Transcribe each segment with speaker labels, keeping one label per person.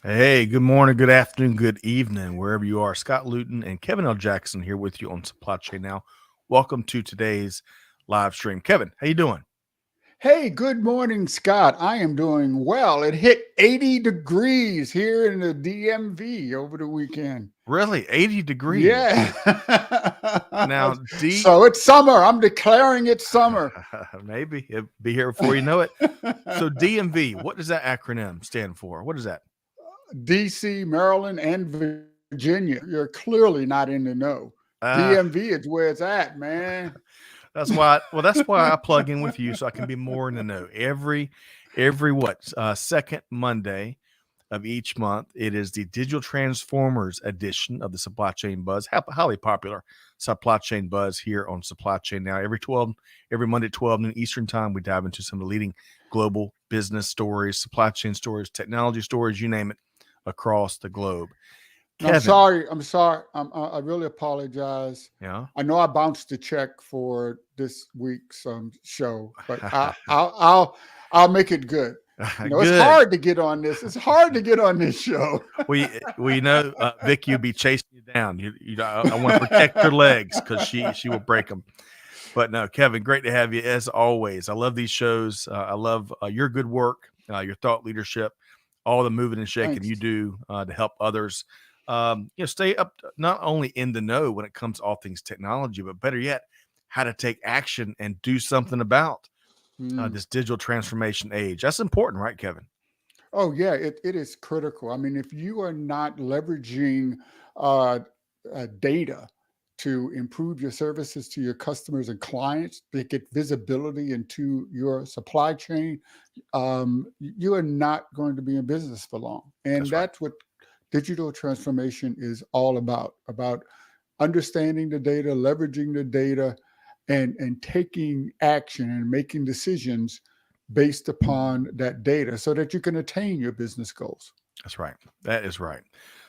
Speaker 1: Hey, good morning, good afternoon, good evening, wherever you are. Scott Luton and Kevin L. Jackson here with you on Supply Chain Now. Welcome to today's live stream. Kevin, how you doing?
Speaker 2: Hey, good morning, Scott. I am doing well. It hit 80 degrees here in the DMV over the weekend.
Speaker 1: Really, 80 degrees.
Speaker 2: Yeah.
Speaker 1: Now,
Speaker 2: So it's summer. I'm declaring it summer.
Speaker 1: maybe it'll be here before you know it. So DMV, what does that acronym stand for? What is that?
Speaker 2: DC, Maryland, and Virginia. You're clearly not in the know.
Speaker 1: Uh,
Speaker 2: DMV is where it's at, man.
Speaker 1: that's why I plug in with you so I can be more in the know. Every what second Monday of each month. It is the Digital Transformers edition of the Supply Chain Buzz, highly popular Supply Chain Buzz here on Supply Chain Now. Every Monday at 12 noon Eastern Time, we dive into some of the leading global business stories, supply chain stories, technology stories, you name it, across the globe.
Speaker 2: And I'm
Speaker 1: Kevin,
Speaker 2: sorry. I'm sorry. I really apologize.
Speaker 1: yeah.
Speaker 2: I know I bounced the check for this week's show, but I'll make it good. You know, it's
Speaker 1: Good.
Speaker 2: hard to get on this. It's hard to get on this show.
Speaker 1: We know Vicky will be chasing you down. I want to protect your legs because she will break them. But no, Kevin, great to have you as always. I love these shows. I love your good work, your thought leadership, all the moving and shaking
Speaker 2: Thanks.
Speaker 1: you do to help others. Stay up not only in the know when it comes to all things technology, but better yet, how to take action and do something about
Speaker 2: Mm.
Speaker 1: this digital transformation age. That's important, right, Kevin?
Speaker 2: Oh yeah, it is critical. I mean, if you are not leveraging uh, data to improve your services to your customers and clients, to get visibility into your supply chain, you are not going to be in business for long. And
Speaker 1: That's right.
Speaker 2: that's what digital transformation is all about understanding the data, leveraging the data, and taking action and making decisions based upon that data so that you can attain your business goals.
Speaker 1: That's right. That is right.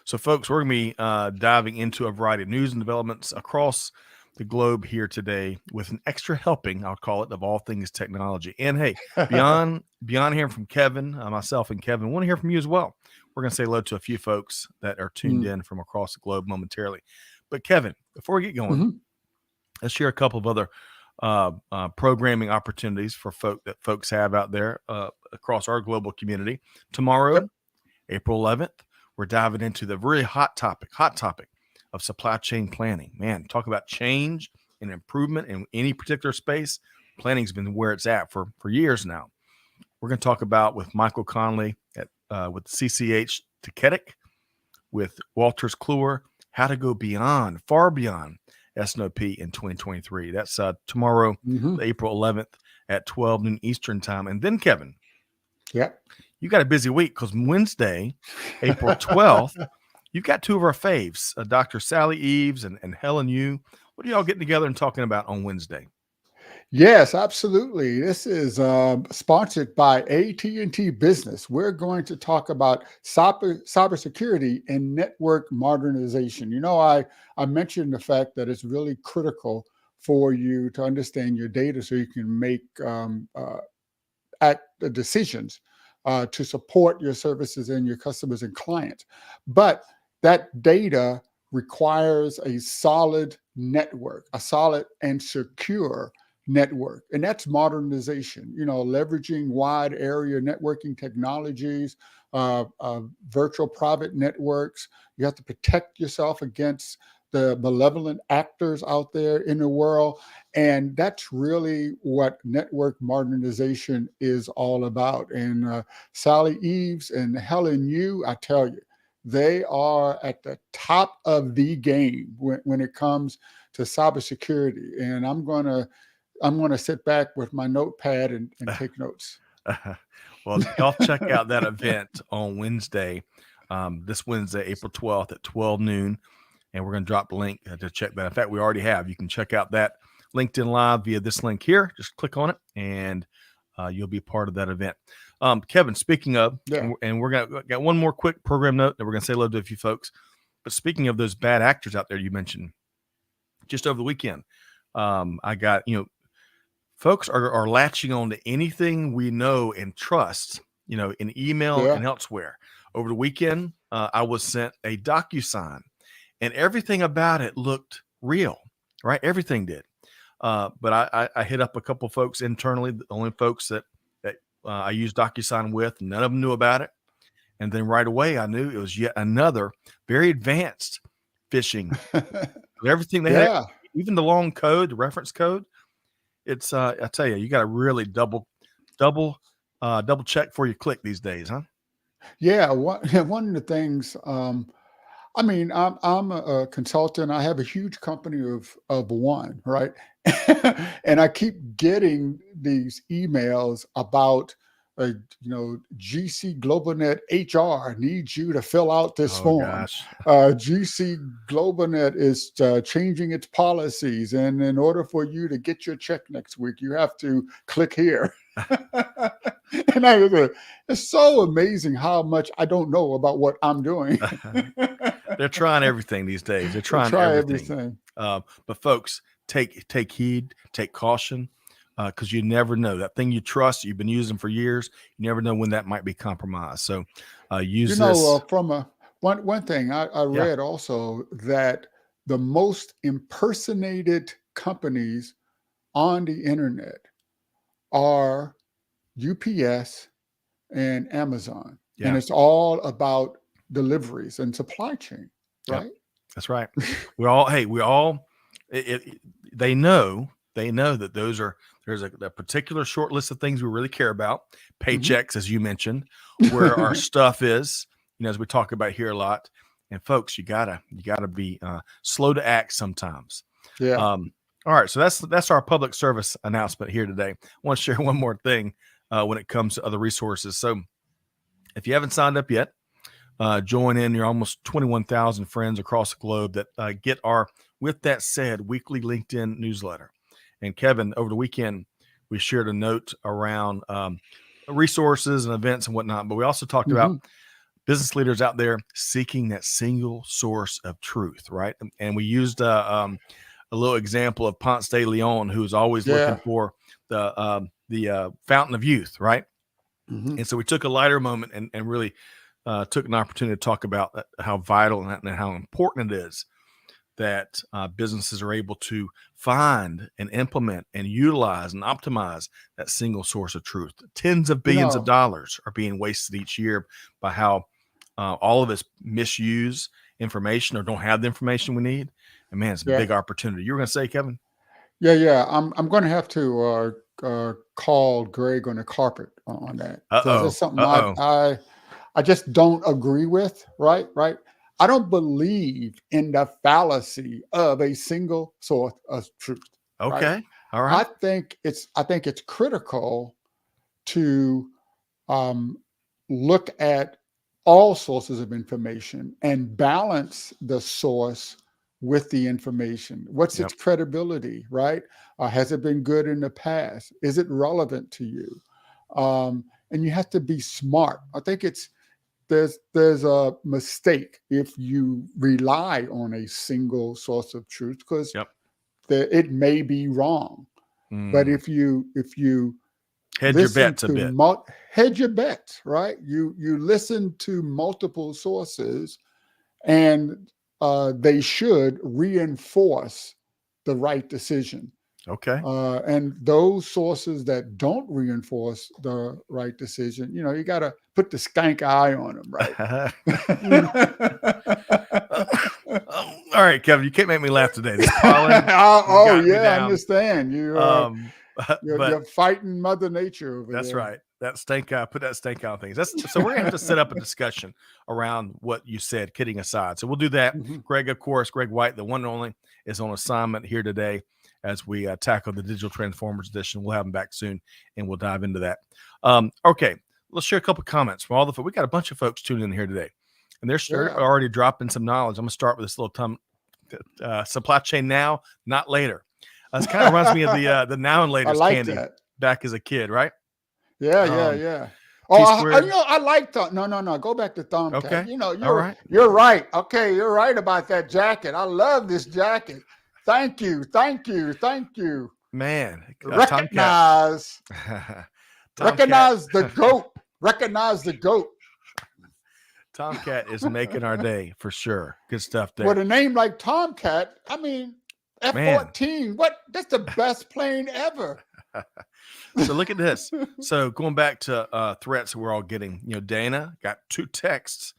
Speaker 1: So, folks, we're going to be diving into a variety of news and developments across the globe here today with an extra helping, I'll call it, of all things technology. And hey, beyond hearing from Kevin, myself and Kevin, want to hear from you as well. We're going to say hello to a few folks that are tuned
Speaker 2: Mm.
Speaker 1: in from across the globe momentarily. But Kevin, before we get going,
Speaker 2: Mhm.
Speaker 1: let's share a couple of other programming opportunities for folks have out there across our global community. Tomorrow,
Speaker 2: Yep.
Speaker 1: April 11th, we're diving into the really hot topic of supply chain planning. Man, talk about change and improvement in any particular space. Planning's been where it's at for years now. We're going to talk about with Michael Conley with CCH Taketic, with Walters Kluwer, how to go beyond, far beyond SNOP in 2023. That's tomorrow,
Speaker 2: Mhm.
Speaker 1: April 11th at 12 noon Eastern time. And then, Kevin,
Speaker 2: Yep.
Speaker 1: you got a busy week because Wednesday, April 12th, you've got two of our faves, Dr. Sally Eves and Helen Yu. What are y'all getting together and talking about on Wednesday?
Speaker 2: Yes, absolutely. This is sponsored by AT&T Business. We're going to talk about cybersecurity and network modernization. You know, I mentioned the fact that it's really critical for you to understand your data so you can make decisions to support your services and your customers and clients. But that data requires a solid network, a solid and secure network. And that's modernization, you know, leveraging wide area networking technologies, virtual private networks. You have to protect yourself against the malevolent actors out there in the world. And that's really what network modernization is all about. And Sally Eves and Helen Yu, I tell you, they are at the top of the game when it comes to cybersecurity. And I'm gonna sit back with my notepad and take notes.
Speaker 1: Well, y'all check out that event on Wednesday, this Wednesday, April 12th at 12 noon. And we're going to drop the link to check that. In fact, we already have. You can check out that LinkedIn Live via this link here. Just click on it, and you'll be part of that event. Kevin, speaking of,
Speaker 2: Yeah.
Speaker 1: and we're going to got one more quick program note that we're going to say hello to a few folks. But speaking of those bad actors out there you mentioned, just over the weekend, I got, folks are latching on to anything we know and trust, in email
Speaker 2: Yeah.
Speaker 1: and elsewhere over the weekend, I was sent a DocuSign, and everything about it looked real, right? Everything did. But I hit up a couple folks internally, the only folks that I use DocuSign with. None of them knew about it. And then right away, I knew it was yet another very advanced phishing. Everything they had, even the long code, the reference code. It's I tell you, you got to really double check before you click these days, huh?
Speaker 2: Yeah, one of the things. I mean, I'm a consultant. I have a huge company of one, right? And I keep getting these emails about, GC GlobalNet HR needs you to fill out this form.
Speaker 1: Gosh.
Speaker 2: GC GlobalNet is changing its policies, and in order for you to get your check next week, you have to click here. And it's so amazing how much I don't know about what I'm doing.
Speaker 1: They're trying everything these days. They're trying everything. But folks, take heed, take caution, because you never know. That thing you trust, you've been using for years, you never know when that might be compromised. So use this.
Speaker 2: From one thing I read also, that the most impersonated companies on the internet are UPS and Amazon.
Speaker 1: Yeah.
Speaker 2: And it's all about deliveries and supply chain, right?
Speaker 1: Yep. That's right. They know that there's a particular short list of things we really care about. Paychecks, as you mentioned, where our stuff is, as we talk about here a lot. And folks, you gotta be slow to act sometimes.
Speaker 2: Yeah.
Speaker 1: All right. So that's our public service announcement here today. I want to share one more thing when it comes to other resources. So if you haven't signed up yet, join in your almost 21,000 friends across the globe that get our With That Said weekly LinkedIn newsletter. And Kevin, over the weekend, we shared a note around resources and events and whatnot, but we also talked about business leaders out there seeking that single source of truth, right? And we used a little example of Ponce de Leon, who's always looking for the fountain of youth, right? And so we took a lighter moment and really took an opportunity to talk about how vital and how important it is that businesses are able to find and implement and utilize and optimize that single source of truth. Tens of billions of dollars are being wasted each year by how all of us misuse information or don't have the information we need. And man, it's a big opportunity. You were going to say, Kevin?
Speaker 2: Yeah. I'm going to have to call Greg on the carpet on that. That's something I just don't agree with. Right. I don't believe in the fallacy of a single source of truth.
Speaker 1: Okay.
Speaker 2: Right?
Speaker 1: All right.
Speaker 2: I think it's critical to look at all sources of information and balance the source with the information. What's its credibility, right? Has it been good in the past? Is it relevant to you? And you have to be smart. I think there's a mistake if you rely on a single source of truth, because it may be wrong. But if you
Speaker 1: hedge your bets a bit,
Speaker 2: hedge your bets, right? You listen to multiple sources, and they should reinforce the right decision.
Speaker 1: Okay.
Speaker 2: And those sources that don't reinforce the right decision, you got to put the skank eye on them, right?
Speaker 1: All right, Kevin, you can't make me laugh today.
Speaker 2: I understand. You're fighting Mother Nature over
Speaker 1: that's
Speaker 2: there.
Speaker 1: Right. That stank eye, put that stank eye on things. So we're going to have to set up a discussion around what you said, kidding aside. So we'll do that. Greg, of course, Greg White, the one and only, is on assignment here today as we tackle the Digital Transformers edition. We'll have him back soon, and we'll dive into that. Okay, let's share a couple of comments from all the folks. We got a bunch of folks tuning in here today, and they're already dropping some knowledge. I'm going to start with this little supply chain now, not later. This kind of reminds me of the now and later candy back as a kid, right?
Speaker 2: Yeah. I like that. No. Go back to Thumbtack.
Speaker 1: Okay.
Speaker 2: You're right. Okay, you're right about that jacket. I love this jacket. Thank you.
Speaker 1: Man,
Speaker 2: recognize the goat. Recognize the goat.
Speaker 1: Tomcat is making our day for sure. Good stuff there.
Speaker 2: With a name like Tomcat, I mean,
Speaker 1: Man.
Speaker 2: F-14, that's the best plane ever.
Speaker 1: So look at this. So going back to threats we're all getting, Dana got 2 texts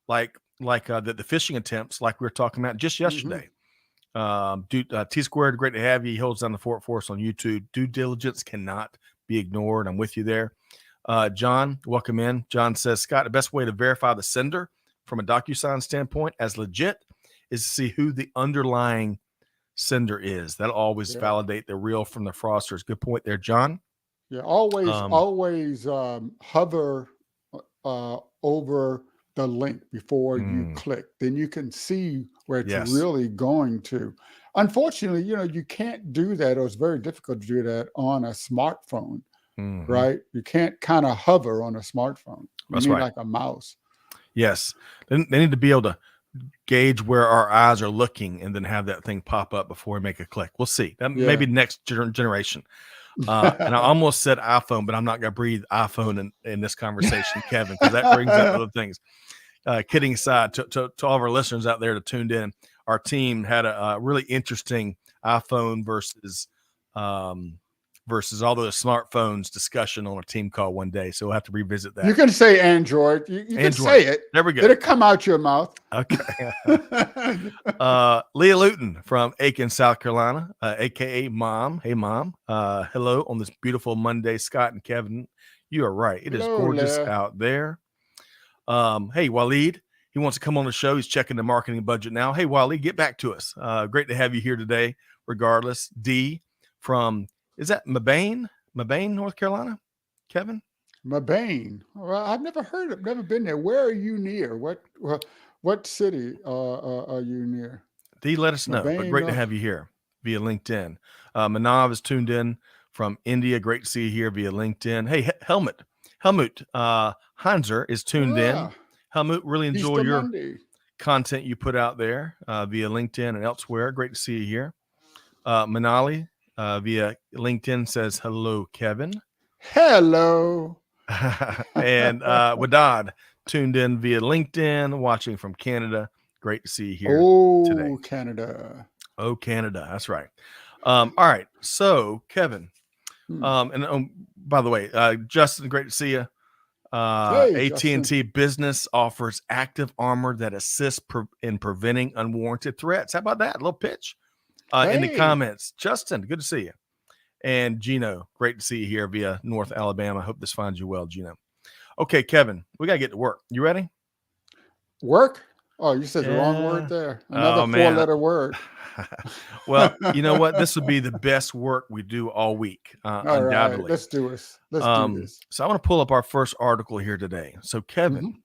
Speaker 1: like the phishing attempts like we were talking about just yesterday. T Squared, great to have you. He holds down the fort for us on YouTube. Due diligence cannot be ignored. I'm with you there. John, welcome in. John says, Scott, the best way to verify the sender from a DocuSign standpoint as legit is to see who the underlying sender is. That'll always validate the real from the fraudsters. Good point there, John.
Speaker 2: Yeah, always hover over the link before you click. Then you can see where it's really going to. Unfortunately, you can't do that, or it's very difficult to do that on a smartphone, right? You can't kind of hover on a smartphone. You need like a mouse.
Speaker 1: Yes. They need to be able to gauge where our eyes are looking and then have that thing pop up before we make a click. We'll see. That maybe next generation. And I almost said iPhone, but I'm not going to breathe iPhone in this conversation, Kevin, because that brings up other things. Kidding aside, to all of our listeners out there that tuned in, our team had a really interesting iPhone versus all those smartphones discussion on a team call one day. So we'll have to revisit that.
Speaker 2: You can say Android. You can say it.
Speaker 1: There we go.
Speaker 2: Did it come out your mouth?
Speaker 1: Okay. Leah Luton from Aiken, South Carolina, aka Mom. Hey, Mom. Hello on this beautiful Monday, Scott and Kevin. You are right. It is gorgeous out there. Hey, Waleed. He wants to come on the show. He's checking the marketing budget now. Hey, Waleed, get back to us. Great to have you here today, regardless. D from, is that Mabane, North Carolina, Kevin?
Speaker 2: Mabane. Well, I've never been there. Where are you near? What city are you near?
Speaker 1: D, let us know. But great to have you here via LinkedIn. Manav is tuned in from India. Great to see you here via LinkedIn. Hey, Helmut Heinzer is tuned in. Helmut, really enjoy your content you put out there via LinkedIn and elsewhere. Great to see you here. Manali via LinkedIn says, hello, Kevin.
Speaker 2: Hello.
Speaker 1: And Wadad tuned in via LinkedIn, watching from Canada. Great to see you here today.
Speaker 2: Canada.
Speaker 1: Oh, Canada. That's right. All right. So, Kevin, and by the way, Justin, great to see you.
Speaker 2: Hey,
Speaker 1: AT&T
Speaker 2: Justin.
Speaker 1: Business offers active armor that assists in preventing unwarranted threats. How about that? A little pitch in the comments. Justin, good to see you. And Gino, great to see you here via North Alabama. Hope this finds you well, Gino. Okay, Kevin, we got to get to work. You ready?
Speaker 2: Work? Oh, you said the wrong word there. Another 4-letter word.
Speaker 1: Well, you know what? This would be the best work we do all week, undoubtedly.
Speaker 2: Right, let's do this. Let's do this.
Speaker 1: So I want to pull up our first article here today. So, Kevin,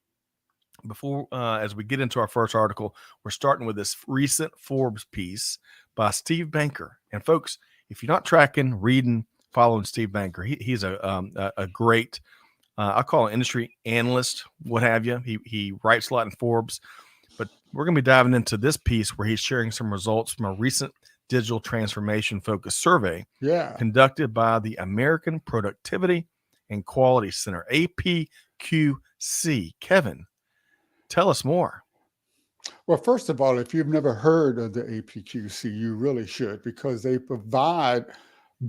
Speaker 1: before as we get into our first article, we're starting with this recent Forbes piece by Steve Banker. And folks, if you're not tracking, reading, following Steve Banker, he's a great, I call an industry analyst, what have you. He writes a lot in Forbes, but we're going to be diving into this piece where he's sharing some results from a recent digital transformation focused survey conducted by the American Productivity and Quality Center, APQC. Kevin, tell us more.
Speaker 2: Well, first of all, if you've never heard of the APQC, you really should, because they provide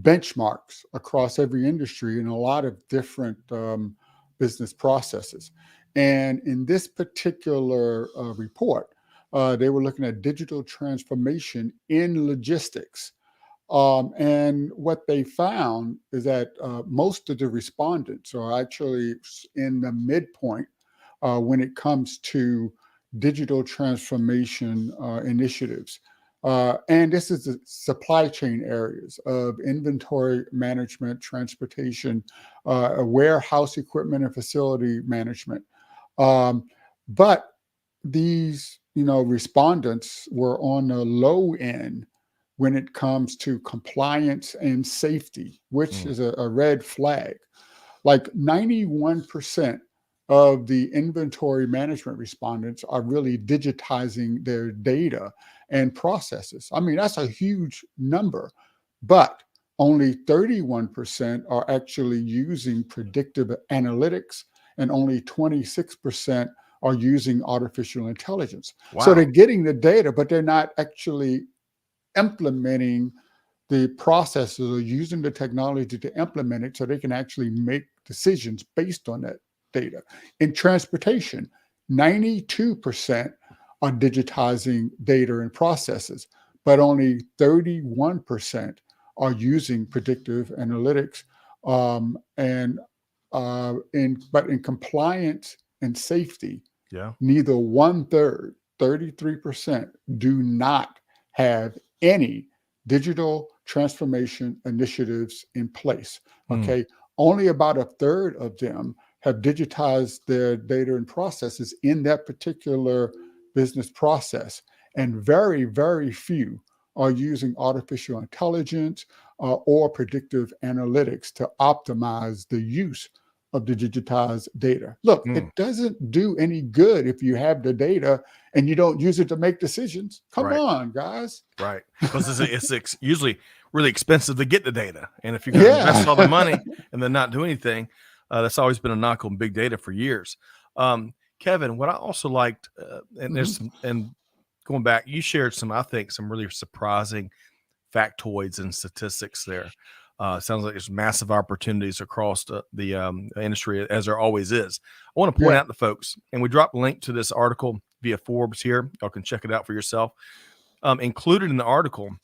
Speaker 2: benchmarks across every industry in a lot of different business processes. And in this particular report, they were looking at digital transformation in logistics. And what they found is that most of the respondents are actually in the midpoint when it comes to digital transformation initiatives. And this is the supply chain areas of inventory management, transportation, warehouse equipment, and facility management. But these, respondents were on the low end when it comes to compliance and safety, which is a red flag. Like 91% of the inventory management respondents are really digitizing their data and processes. I mean, that's a huge number, but only 31% are actually using predictive analytics, and only 26% are using artificial intelligence.
Speaker 1: Wow.
Speaker 2: So they're getting the data, but they're not actually implementing the processes or using the technology to implement it so they can actually make decisions based on that data. In transportation, 92% are digitizing data and processes, but only 31% are using predictive analytics. But in compliance and safety,
Speaker 1: Yeah.
Speaker 2: neither 1/3, 33%, do not have any digital transformation initiatives in place. Okay. Only about 1/3 of them have digitized their data and processes in that particular business process. And very, very few are using artificial intelligence or predictive analytics to optimize the use of the digitized data. Look, it doesn't do any good if you have the data and you don't use it to make decisions. Come
Speaker 1: Right.
Speaker 2: on, guys.
Speaker 1: Right. Because it's usually really expensive to get the data. And if you're going to invest all the money and then not do anything, that's always been a knock on big data for years. Kevin, what I also liked, and there's some, and going back, you shared some, I think, some really surprising factoids and statistics there. Sounds like there's massive opportunities across the industry, as there always is. I want to point out to folks, and we dropped a link to this article via Forbes here. Y'all can check it out for yourself. Included in the article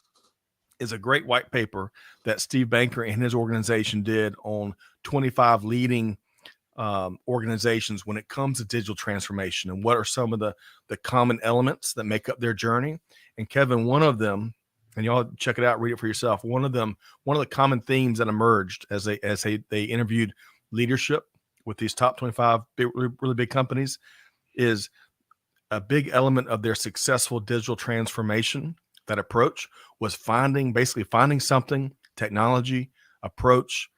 Speaker 1: is a great white paper that Steve Banker and his organization did on 25 leading organizations when it comes to digital transformation and what are some of the common elements that make up their journey. And Kevin, one of them, and y'all check it out, read it for yourself. One of the common themes that emerged as they interviewed leadership with these top 25 really big companies is a big element of their successful digital transformation. That approach was basically finding something, technology, approach,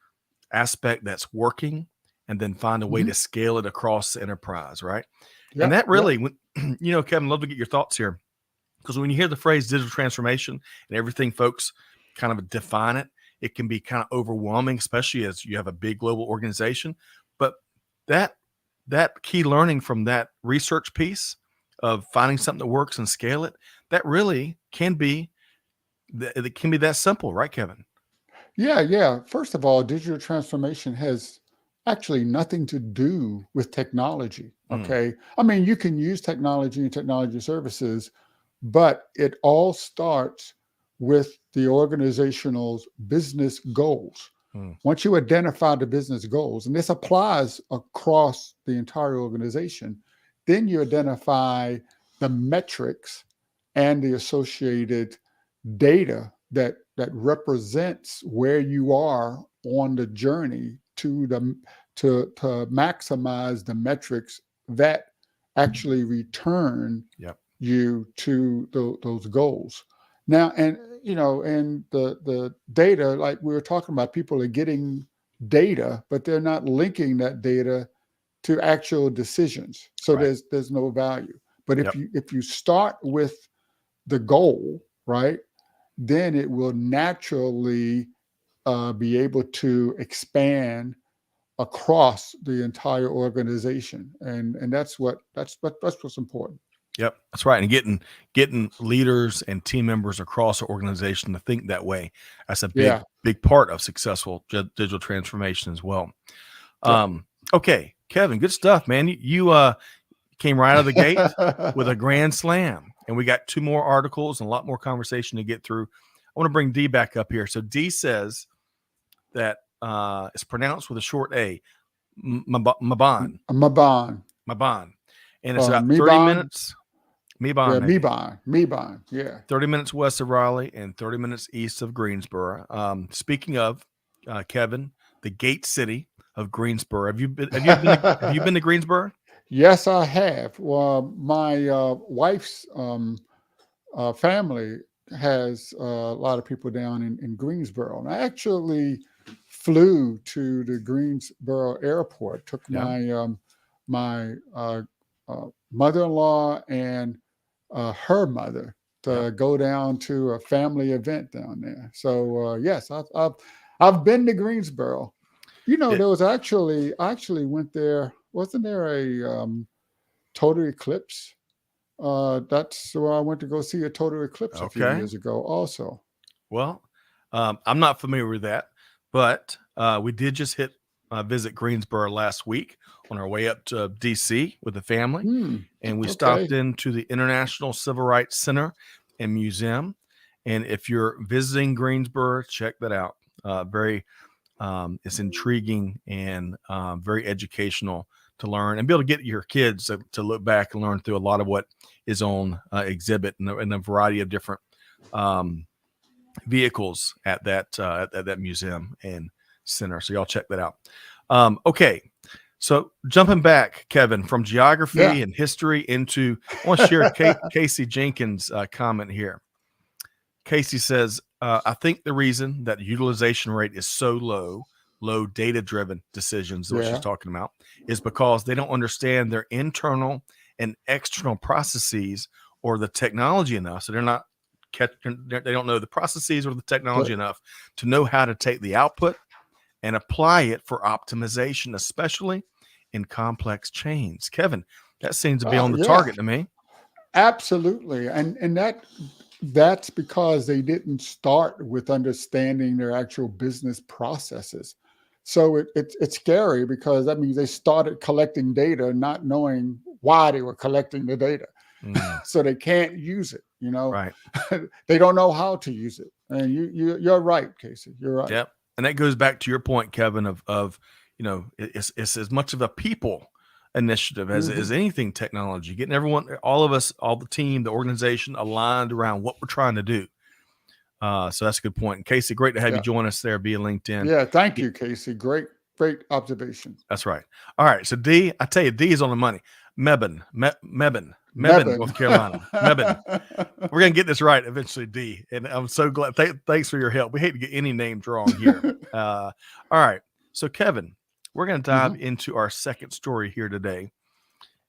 Speaker 1: aspect that's working, and then find a way to scale it across the enterprise, right?
Speaker 2: Yeah,
Speaker 1: and that really, Kevin, love to get your thoughts here. Because when you hear the phrase digital transformation and everything folks kind of define it, it can be kind of overwhelming, especially as you have a big global organization. But that key learning from that research piece of finding something that works and scale it, that really can be that simple, right, Kevin?
Speaker 2: Yeah. First of all, digital transformation has actually nothing to do with technology. Okay. I mean, you can use technology and technology services, but it all starts with the organizational's business goals. Once you identify the business goals, and this applies across the entire organization, then you identify the metrics and the associated data that represents where you are on the journey to maximize the metrics that actually return you to those goals. Now, and the data, like we were talking about, people are getting data, but they're not linking that data to actual decisions. So there's no value. But if you start with the goal, right, then it will naturally be able to expand across the entire organization, and that's what's important.
Speaker 1: Yep, that's right. And getting leaders and team members across the organization to think that way, that's a big part of successful digital transformation as well. Okay, Kevin, good stuff, man. You came right out of the gate with a grand slam, and we got 2 more articles and a lot more conversation to get through. I want to bring D back up here. So D says that it's pronounced with a short A, Mabon. And it's about 30 minutes.
Speaker 2: Mebane. Yeah.
Speaker 1: 30 minutes west of Raleigh and 30 minutes east of Greensboro. Speaking of, Kevin, the Gate City of Greensboro. Have you been to Greensboro?
Speaker 2: Yes, I have. Well, my wife's family has a lot of people down in Greensboro. And I actually flew to the Greensboro airport, took my mother-in-law and her mother to go down to a family event down there. So yes, I've been to Greensboro. There was I actually went there. Wasn't there total eclipse. That's where I went to go see a total eclipse a few
Speaker 1: Okay.
Speaker 2: years ago also.
Speaker 1: Well, I'm not familiar with that, but we did just visit Greensboro last week on our way up to DC with the family, and we stopped
Speaker 2: Okay.
Speaker 1: into the International Civil Rights Center and Museum. And if you're visiting Greensboro, check that out. It's intriguing and very educational to learn and be able to get your kids to look back and learn through a lot of what is on exhibit and a variety of different vehicles at that museum and center. So y'all check that out. Okay. So jumping back, Kevin, from geography and history into, I want to share Casey Jenkins' comment here. Casey says, I think the reason that utilization rate is so low data-driven decisions, is what she's talking about, is because they don't understand their internal and external processes or the technology enough. So they don't know the processes or the technology enough to know how to take the output and apply it for optimization, especially in complex chains. Kevin, that seems to be on the target to me.
Speaker 2: Absolutely. And that's because they didn't start with understanding their actual business processes. So it's scary because that means they started collecting data, not knowing why they were collecting the data. So they can't use it,
Speaker 1: Right.
Speaker 2: They don't know how to use it. And you're right, Casey. You're right.
Speaker 1: Yep. And that goes back to your point, Kevin, of it's as much of a people initiative as anything technology, getting everyone, all of us, all the team, the organization aligned around what we're trying to do. So that's a good point. And Casey, great to have you join us there via LinkedIn.
Speaker 2: Yeah, thank you, Casey. Great observation.
Speaker 1: That's right. All right. So D, I tell you, D is on the money. Mebane, North Carolina. Mebane. We're going to get this right eventually, D. And I'm so glad. Thanks for your help. We hate to get any names wrong here. All right. So, Kevin, we're going to dive into our second story here today.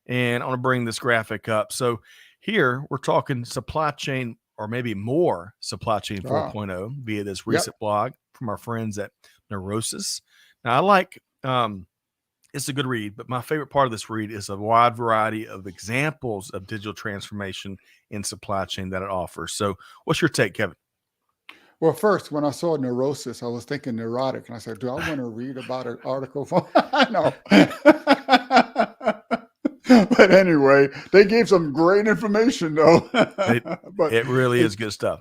Speaker 1: And I want to bring this graphic up. So here we're talking supply chain, or maybe more supply chain 4.0 via this recent blog from our friends at Neurosis. Now, I like it's a good read, but my favorite part of this read is a wide variety of examples of digital transformation in supply chain that it offers. So what's your take, Kevin?
Speaker 2: Well, first, when I saw Neurosis, I was thinking neurotic. And I said, do I want to read about an article from? I know. But anyway, they gave some great information, though.
Speaker 1: But it really is good stuff.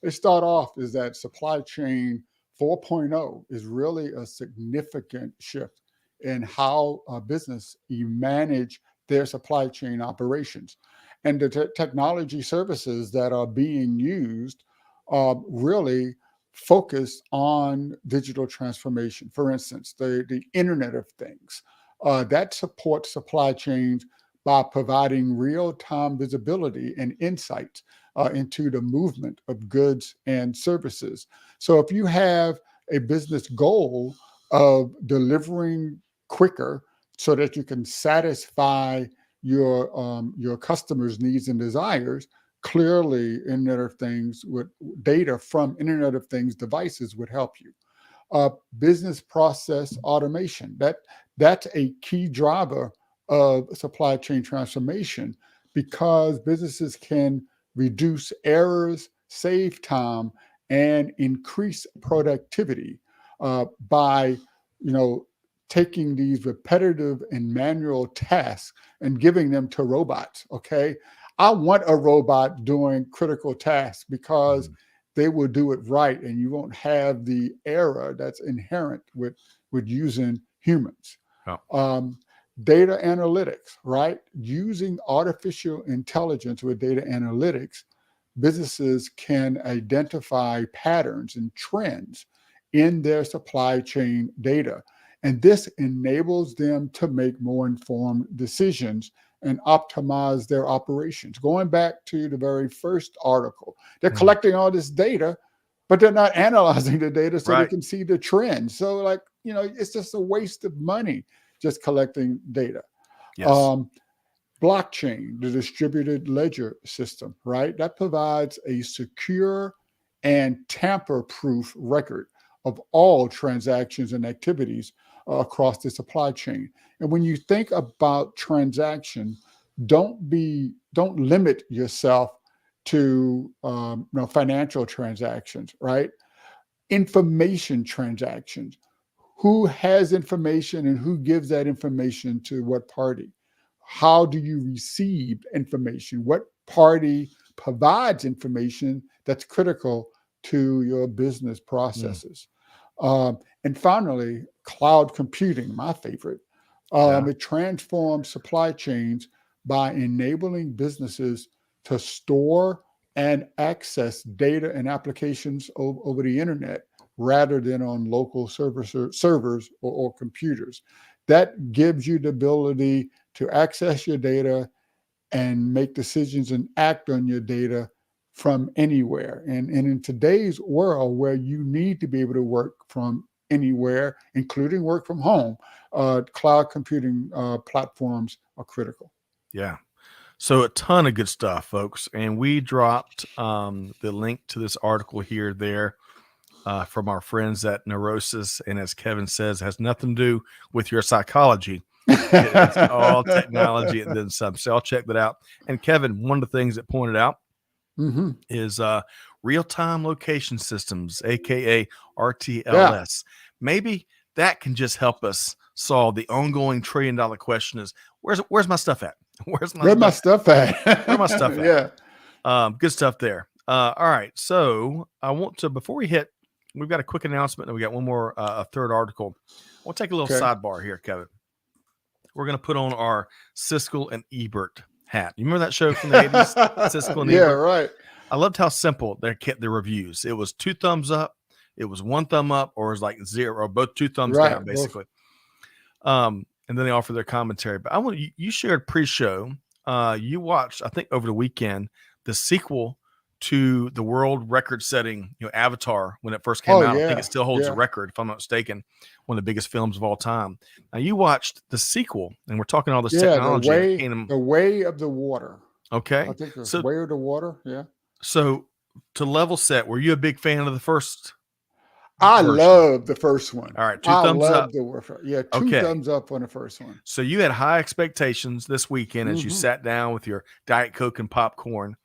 Speaker 2: They start off is that supply chain 4.0 is really a significant shift in how a business manage their supply chain operations. And the technology services that are being used really focus on digital transformation. For instance, the Internet of Things that supports supply chains by providing real-time visibility and insights into the movement of goods and services. So if you have a business goal of delivering quicker so that you can satisfy your customers' needs and desires, clearly Internet of Things with data from Internet of Things devices would help you. Business process automation, that's a key driver of supply chain transformation because businesses can reduce errors, save time, and increase productivity by taking these repetitive and manual tasks and giving them to robots. Okay, I want a robot doing critical tasks because they will do it right, and you won't have the error that's inherent with using humans. Data analytics, right? Using artificial intelligence with data analytics, businesses can identify patterns and trends in their supply chain data. And this enables them to make more informed decisions and optimize their operations. Going back to the very first article, they're collecting all this data, but they're not analyzing the data so they can see the trends. So it's just a waste of money just collecting data.
Speaker 1: Yes.
Speaker 2: Blockchain, the distributed ledger system, right? That provides a secure and tamper-proof record of all transactions and activities across the supply chain. And when you think about transaction, don't limit yourself to financial transactions, right? Information transactions. Who has information and who gives that information to what party? How do you receive information? What party provides information that's critical to your business processes? And finally, cloud computing, my favorite. It transforms supply chains by enabling businesses to store and access data and applications over the internet rather than on local servers or computers. That gives you the ability to access your data and make decisions and act on your data from anywhere. And in today's world where you need to be able to work from anywhere, including work from home, cloud computing platforms are critical.
Speaker 1: Yeah. So a ton of good stuff, folks. And we dropped the link to this article here, there, from our friends at Neurosis. And as Kevin says, has nothing to do with your psychology. It's all technology and then some. So I'll check that out. And Kevin, one of the things that pointed out is real-time location systems, aka RTLS.
Speaker 2: Yeah.
Speaker 1: Maybe that can just help us solve the ongoing $1 trillion question: is where's my stuff at? Where's my
Speaker 2: stuff at?
Speaker 1: Where's my stuff at?
Speaker 2: Yeah.
Speaker 1: Good stuff there. All right. So I want to, before we hit, we've got a quick announcement and we got one more, a third article. We'll take a little sidebar here, Kevin. We're going to put on our Siskel and Ebert hat. You remember that show from the 80s? Siskel and Ebert?
Speaker 2: Yeah, right.
Speaker 1: I loved how simple they kept the reviews. It was 2 thumbs up, it was 1 thumb up, or it was like 0, or both 2 thumbs down, basically. And then they offer their commentary. But I want you shared pre-show. You watched, I think, over the weekend, the sequel to the world record-setting, Avatar, when it first came out. I think it still holds the record, if I'm not mistaken, one of the biggest films of all time. Now, you watched the sequel, and we're talking all this technology.
Speaker 2: The Way of the Water.
Speaker 1: Okay.
Speaker 2: I think it's Way of the Water. Yeah.
Speaker 1: So, to level set, were you a big fan of the first?
Speaker 2: I love the first one.
Speaker 1: All right, 2 thumbs up.
Speaker 2: Two thumbs up on the first one.
Speaker 1: So you had high expectations this weekend as you sat down with your Diet Coke and popcorn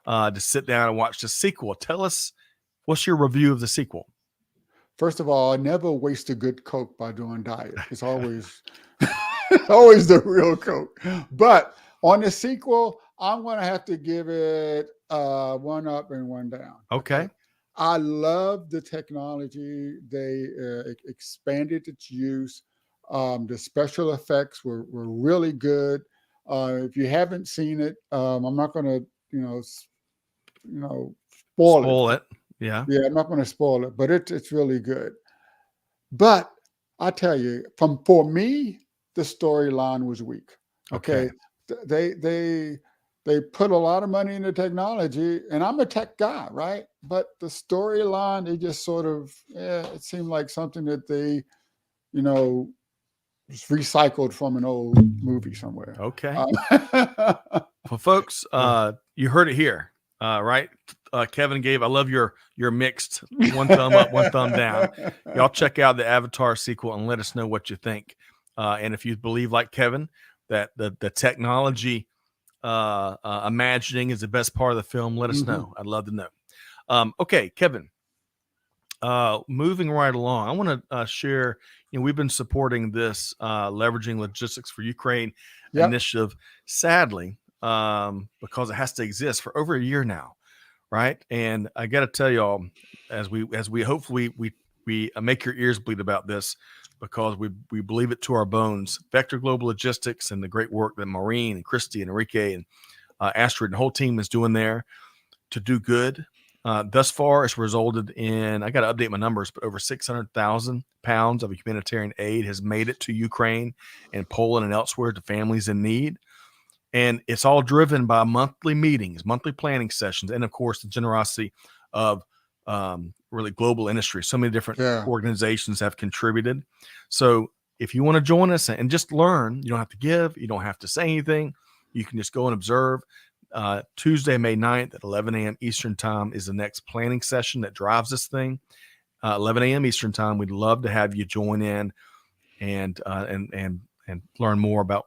Speaker 1: to sit down and watch the sequel. Tell us, what's your review of the sequel?
Speaker 2: First of all, I never waste a good Coke by doing diet. It's always always the real Coke. But on the sequel, I'm going to have to give it 1 up and 1 down.
Speaker 1: Okay.
Speaker 2: I love the technology. They expanded its use. The special effects were really good. If you haven't seen it, I'm not going to, spoil it.
Speaker 1: Yeah.
Speaker 2: Yeah, I'm not going to spoil it, but it's really good. But I tell you, for me, the storyline was weak. Okay. They put a lot of money into technology, and I'm a tech guy, right? But the storyline, they just sort of, it seemed like something that they, just recycled from an old movie somewhere.
Speaker 1: Okay. Well, folks, you heard it here, right? Kevin gave, I love your mixed 1 thumb up, 1 thumb down. Y'all check out the Avatar sequel and let us know what you think. And if you believe, like Kevin, that the technology imagining is the best part of the film, let us know. I'd love to know. Okay, Kevin, moving right along, I want to share, we've been supporting this leveraging logistics for Ukraine initiative, sadly, because it has to exist for over a year now, right? And I got to tell y'all, as we hopefully we make your ears bleed about this, because we believe it to our bones. Vector Global Logistics and the great work that Maureen and Christy and Enrique and Astrid and the whole team is doing there to do good. Thus far, it's resulted in, I got to update my numbers, but over 600,000 pounds of humanitarian aid has made it to Ukraine and Poland and elsewhere to families in need. And it's all driven by monthly meetings, monthly planning sessions, and of course, the generosity of really global industry. So many different organizations have contributed. So if you want to join us and just learn, you don't have to give, you don't have to say anything. You can just go and observe. Tuesday, May 9th at 11 a.m. Eastern time is the next planning session that drives this thing. 11 a.m. Eastern time. We'd love to have you join in and learn more about,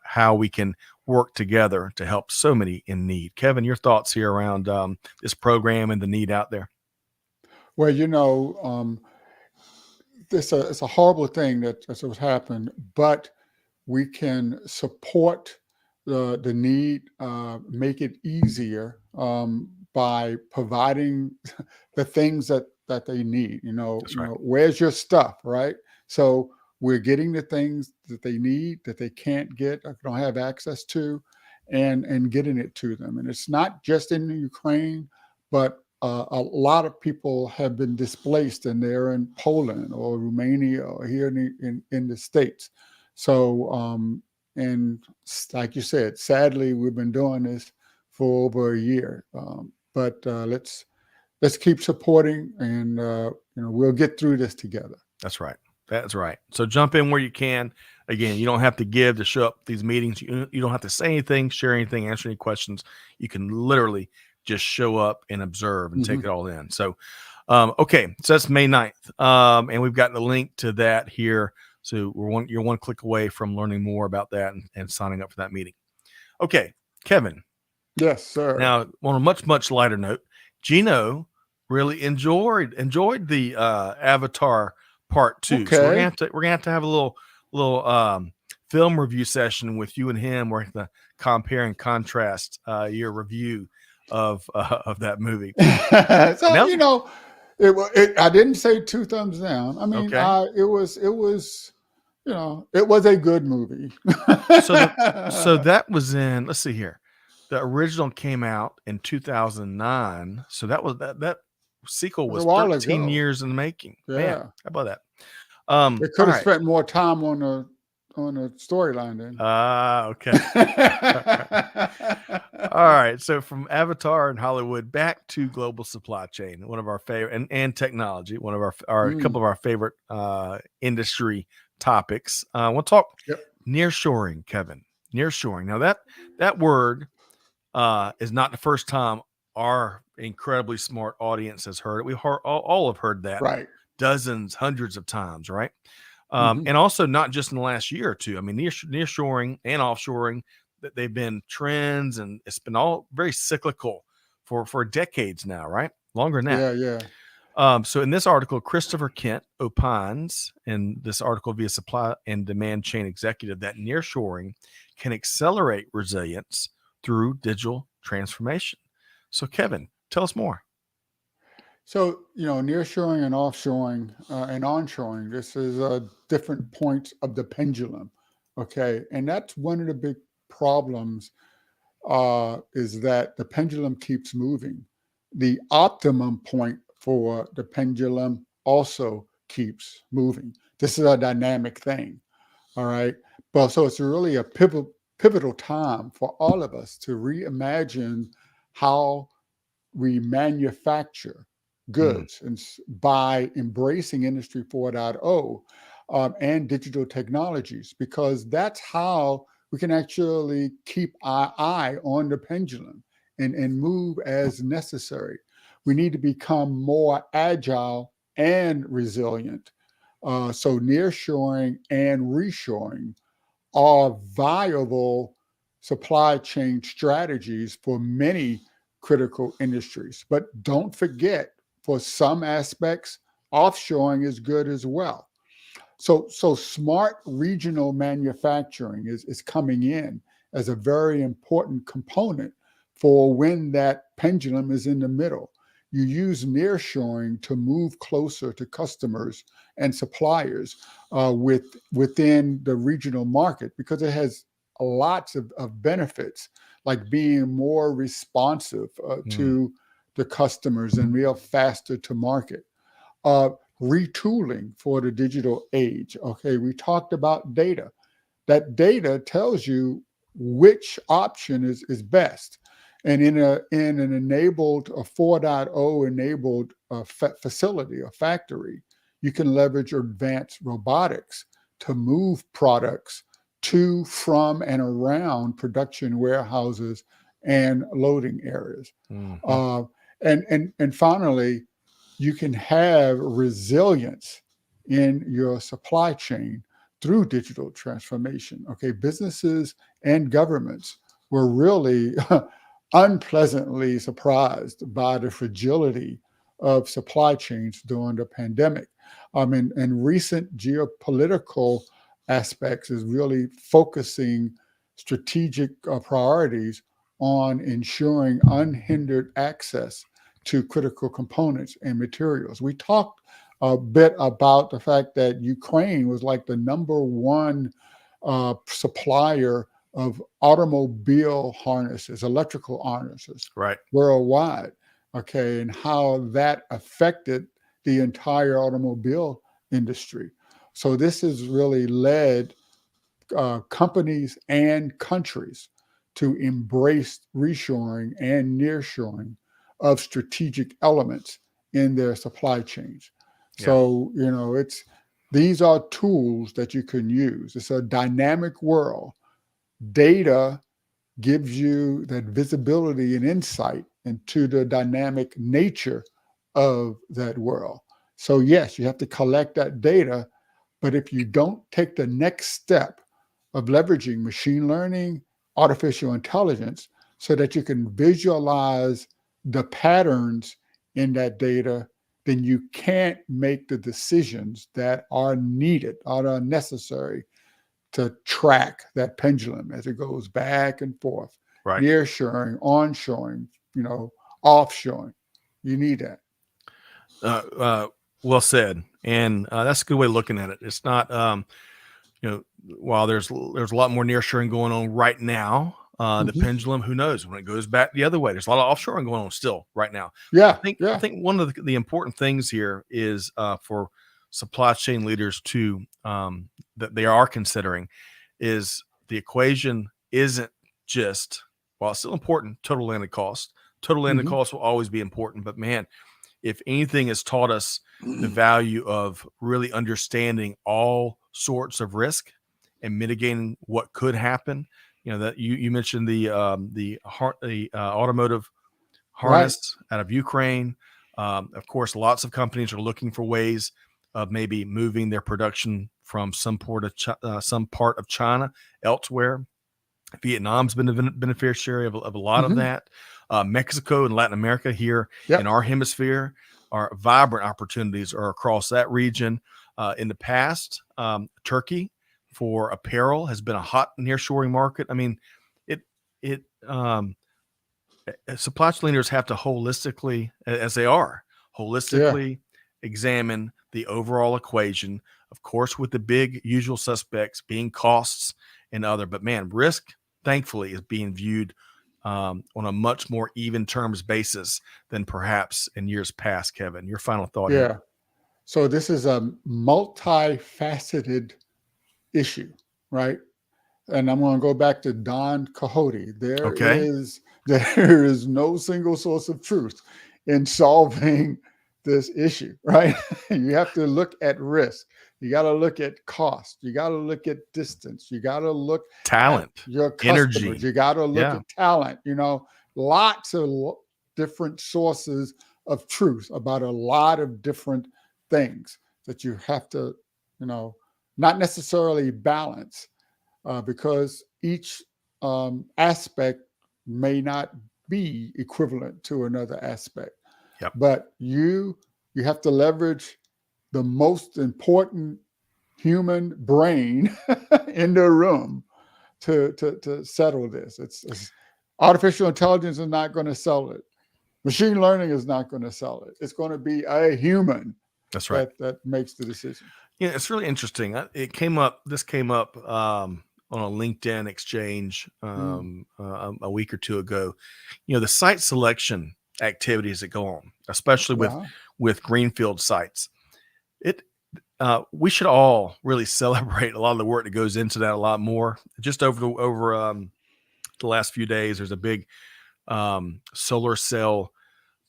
Speaker 1: how we can work together to help so many in need. Kevin, your thoughts here around this program and the need out there?
Speaker 2: Well, it's a horrible thing that's what's happened, but we can support the need, make it easier by providing the things that they need.
Speaker 1: That's right.
Speaker 2: Where's your stuff, right? So we're getting the things that they need that they can't get, or don't have access to, and getting it to them. And it's not just in Ukraine, but a lot of people have been displaced, and they're in Poland or Romania or here in the States. So, and like you said, sadly, we've been doing this for over a year. But let's keep supporting, and we'll get through this together.
Speaker 1: That's right. That's right. So jump in where you can. Again, you don't have to give to show up at these meetings. You don't have to say anything, share anything, answer any questions. You can literally just show up and observe and take it all in. So, okay. So that's May 9th. And we've got the link to that here. So you're one click away from learning more about that and signing up for that meeting. Okay, Kevin.
Speaker 2: Yes, sir.
Speaker 1: Now, on a much, much lighter note, Gino really enjoyed the Avatar Part 2.
Speaker 2: Okay.
Speaker 1: So we're gonna have to have a little film review session with you and him. We're gonna compare and contrast your review of that movie.
Speaker 2: So
Speaker 1: Now,
Speaker 2: I didn't say 2 thumbs down. I mean,
Speaker 1: okay.
Speaker 2: it was it was a good movie.
Speaker 1: So that was in, let's see here. The original came out in 2009. So that sequel was 13 years in the making.
Speaker 2: Yeah.
Speaker 1: Man, how about that?
Speaker 2: They could have spent more time on the storyline then.
Speaker 1: Okay. All right. So from Avatar and Hollywood back to global supply chain, one of our favorite, and technology, one of our a couple of our favorite industry topics. We'll talk nearshoring, Kevin. Nearshoring. Now that word is not the first time our incredibly smart audience has heard it. We all have heard that dozens, hundreds of times, right? And also not just in the last year or two. I mean, nearshoring and offshoring, they've been trends, and it's been all very cyclical for decades now, right? Longer than that.
Speaker 2: Yeah.
Speaker 1: So in this article, Christopher Kent opines in this article via Supply and Demand Chain Executive that nearshoring can accelerate resilience through digital transformation. So Kevin, tell us more.
Speaker 2: So, nearshoring and offshoring and onshoring, this is different points of the pendulum. Okay. And that's one of the big problems is that the pendulum keeps moving. The optimum point for the pendulum also keeps moving. This is a dynamic thing. All right. But so it's really a pivotal time for all of us to reimagine how we manufacture goods and by embracing Industry 4.0 and digital technologies, because that's how we can actually keep our eye on the pendulum and move as necessary. We need to become more agile and resilient. So nearshoring and reshoring are viable supply chain strategies for many critical industries. But don't forget, for some aspects, offshoring is good as well. So smart regional manufacturing is coming in as a very important component for when that pendulum is in the middle. You use nearshoring to move closer to customers and suppliers within the regional market, because it has lots of benefits, like being more responsive to the customers and real faster to market. Retooling for the digital age. Okay, we talked about data. That data tells you which option is best. And in an enabled, a 4.0 enabled facility, a factory, you can leverage advanced robotics to move products to, from, and around production warehouses and loading areas. And finally, you can have resilience in your supply chain through digital transformation. Okay, businesses and governments were really unpleasantly surprised by the fragility of supply chains during the pandemic. And recent geopolitical aspects is really focusing strategic priorities on ensuring unhindered access to critical components and materials. We talked a bit about the fact that Ukraine was like the number one supplier of automobile harnesses, electrical harnesses
Speaker 1: Right.
Speaker 2: worldwide. Okay, and how that affected the entire automobile industry. So this has really led companies and countries to embrace reshoring and nearshoring of strategic elements in their supply chains.
Speaker 1: Yeah.
Speaker 2: So, these are tools that you can use. It's a dynamic world. Data gives you that visibility and insight into the dynamic nature of that world. So, yes, you have to collect that data, but if you don't take the next step of leveraging machine learning, artificial intelligence, so that you can visualize the patterns in that data, then you can't make the decisions that are needed, are necessary to track that pendulum as it goes back and forth,
Speaker 1: Right.
Speaker 2: nearshoring, onshoring, offshoring. You need that.
Speaker 1: Well said. And that's a good way of looking at it. It's not, while there's a lot more nearshoring going on right now, the pendulum, who knows when it goes back the other way. There's a lot of offshoring going on still right now.
Speaker 2: Yeah.
Speaker 1: I think one of the important things here is for supply chain leaders to that they are considering is the equation isn't just, while it's still important, total landed cost. Total landed cost will always be important, but man, if anything has taught us the value of really understanding all sorts of risk and mitigating what could happen, that you mentioned the automotive harness out of Ukraine. Of course, lots of companies are looking for ways of maybe moving their production from some part of China elsewhere. Vietnam's been a beneficiary of a lot of that. Mexico and Latin America here in our hemisphere are vibrant opportunities are across that region. In the past, Turkey for apparel has been a hot nearshoring market. I mean, supply chain leaders have to holistically, as they are, examine the overall equation, of course, with the big usual suspects being costs and other. But man, risk, thankfully, is being viewed on a much more even terms basis than perhaps in years past. Kevin, your final thought here.
Speaker 2: So this is a multifaceted issue, right? And I'm going to go back to Don Quixote. There is no single source of truth in solving this issue, right? You have to look at risk. You got to look at cost. You got to look at distance. You got to look
Speaker 1: talent,
Speaker 2: at your customers.
Speaker 1: energy.
Speaker 2: You got to look at talent. Lots of different sources of truth about a lot of different things that you have to, not necessarily balance. Because each aspect may not be equivalent to another aspect. But you have to leverage the most important human brain in the room to settle this. It's artificial intelligence is not going to sell it. Machine learning is not going to sell it. It's going to be a human.
Speaker 1: That's right.
Speaker 2: That makes the decision.
Speaker 1: Yeah, it's really interesting. This came up on a LinkedIn exchange a week or two ago. The site selection activities that go on, especially with greenfield sites. We should all really celebrate a lot of the work that goes into that a lot more. Just over the last few days, there's a big solar cell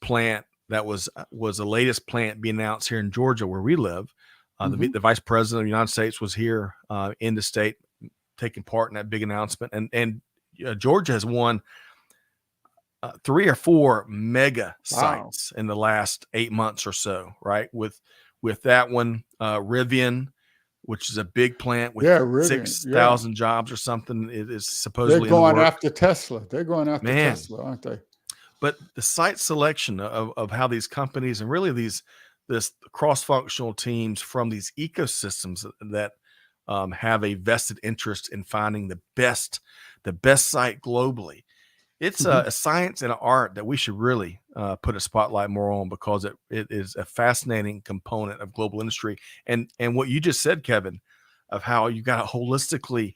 Speaker 1: plant that was the latest plant being announced here in Georgia, where we live. The vice president of the United States was here in the state, taking part in that big announcement. And Georgia has won 3 or 4 mega sites in the last 8 months or so, right? With that one, Rivian which is a big plant with
Speaker 2: Yeah, really.
Speaker 1: 6,000 jobs or something. It is
Speaker 2: They're
Speaker 1: supposedly in the
Speaker 2: going
Speaker 1: works.
Speaker 2: after Tesla. They're going after
Speaker 1: Man.
Speaker 2: Tesla, aren't they?
Speaker 1: But the site selection of how these companies and really this cross-functional teams from these ecosystems that have a vested interest in finding the best site globally. It's a science and an art that we should really put a spotlight more on, because it is a fascinating component of global industry. And what you just said, Kevin, of how you got to holistically,